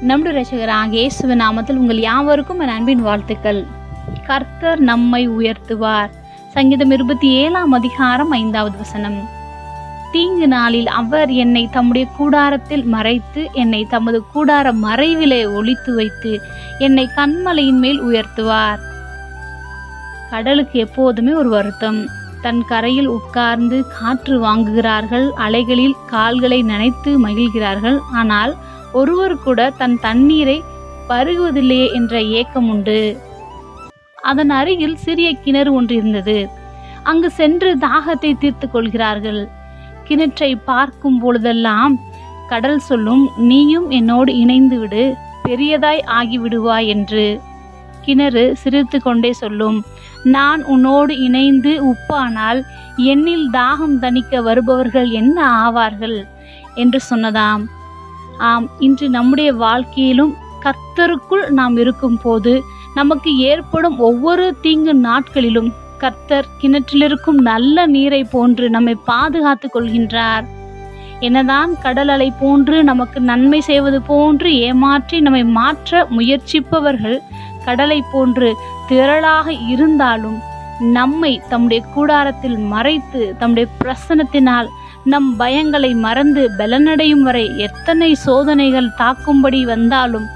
நம்முடைய இரட்சகராகிய இயேசுவின் நாமத்தில் உங்கள் யாவருக்கும் என் அன்பின் வாழ்த்துக்கள். கர்த்தர் நம்மை உயர்த்துவார். சங்கீதம் 27:5. தீங்கு நாளில் அவர் என்னை தம்முடைய கூடாரத்தில் மறைத்து, என்னை தமது கூடார மறைவிலே ஒளித்து வைத்து, என்னை கன்மலையின் மேல் உயர்த்துவார். கடலுக்கு எப்போதுமே ஒரு வருத்தம். தன் கரையில் உட்கார்ந்து காற்று வாங்குகிறார்கள், அலைகளில் கால்களை நனைத்து மகிழ்கிறார்கள். ஆனால் ஒருவர் கூட தன் தண்ணீரை பருகுவதில்லையே என்ற ஏக்கம் உண்டு. அதன் அருகில் சிறிய கிணறு ஒன்று இருந்தது. அங்கு சென்று தாகத்தை தீர்த்து கொள்கிறார்கள். கிணற்றை பார்க்கும் பொழுதெல்லாம் கடல் சொல்லும், நீயும் என்னோடு இணைந்து விடு, பெரியதாய் ஆகிவிடுவாய் என்று. கிணறு சிரித்து கொண்டே சொல்லும், நான் உன்னோடு இணைந்து உப்பானால் என்னில் தாகம் தணிக்க வருபவர்கள் என்ன ஆவார்கள் என்று சொன்னதாம். ஆம், இன்று நம்முடைய வாழ்க்கையிலும் கர்த்தருக்குள் நாம் இருக்கும் போது நமக்கு ஏற்படும் ஒவ்வொரு தீங்கு நாட்களிலும் கர்த்தர் கிணற்றிலிருக்கும் நல்ல நீரை போன்று நம்மை பாதுகாத்து கொள்கின்றார். என்னதான் கடல் அலை போன்று நமக்கு நன்மை செய்வது போன்று ஏமாற்றி நம்மை மாற்ற முயற்சிப்பவர்கள் கடலை போன்று திரளாக இருந்தாலும் நம்மை தம்முடைய கூடாரத்தில் மறைத்து தம்முடைய பிரசன்னத்தினால் நம் பயங்களை மறந்து பலனடையும் வரை எத்தனை சோதனைகள் தாக்கும்படி வந்தாலும்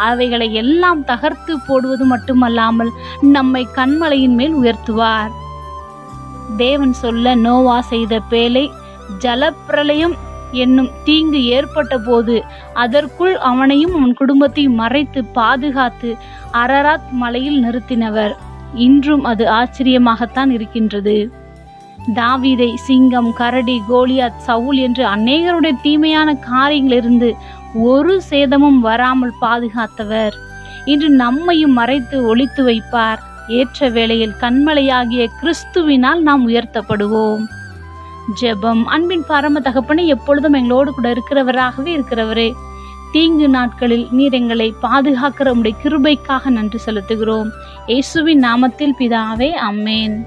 அவைகளை எல்லாம் தகர்த்து போடுவது மட்டுமல்லாமல் நம்மை கன்மலையின் மேல் உயர்த்துவார். தேவன் சொல்ல நோவா செய்த பேழை ஜலப்பிரளயம் என்னும் தீங்கு ஏற்பட்ட போது அதற்குள் அவனையும் அவன் குடும்பத்தையும் மறைத்து பாதுகாத்து அரராத் மலையில் நிறுத்தினவர். இன்றும் அது ஆச்சரியமாகத்தான் இருக்கின்றது. தாவீதை சிங்கம், கரடி, கோலியாத், சவுல் என்று அநேகருடைய தீமையான காரியங்களிலிருந்து ஒரு சேதமும் வராமல் பாதுகாத்தவர் இன்று நம்மையும் மறைத்து ஒளித்து வைப்பார். ஏற்ற வேளையில் கன்மலையாகிய கிறிஸ்துவினால் நாம் உயர்த்தப்படுவோம். ஜெபம். அன்பின் பரம தகப்பனே, எப்பொழுதும் எங்களோடு கூட இருக்கிறவராகவே இருக்கிறவரே, தீங்கு நாட்களில் நீர் எங்களை பாதுகாக்கிற உம்முடைய கிருபைக்காக நன்றி செலுத்துகிறோம். இயேசுவின் நாமத்தில் பிதாவே, ஆமென்.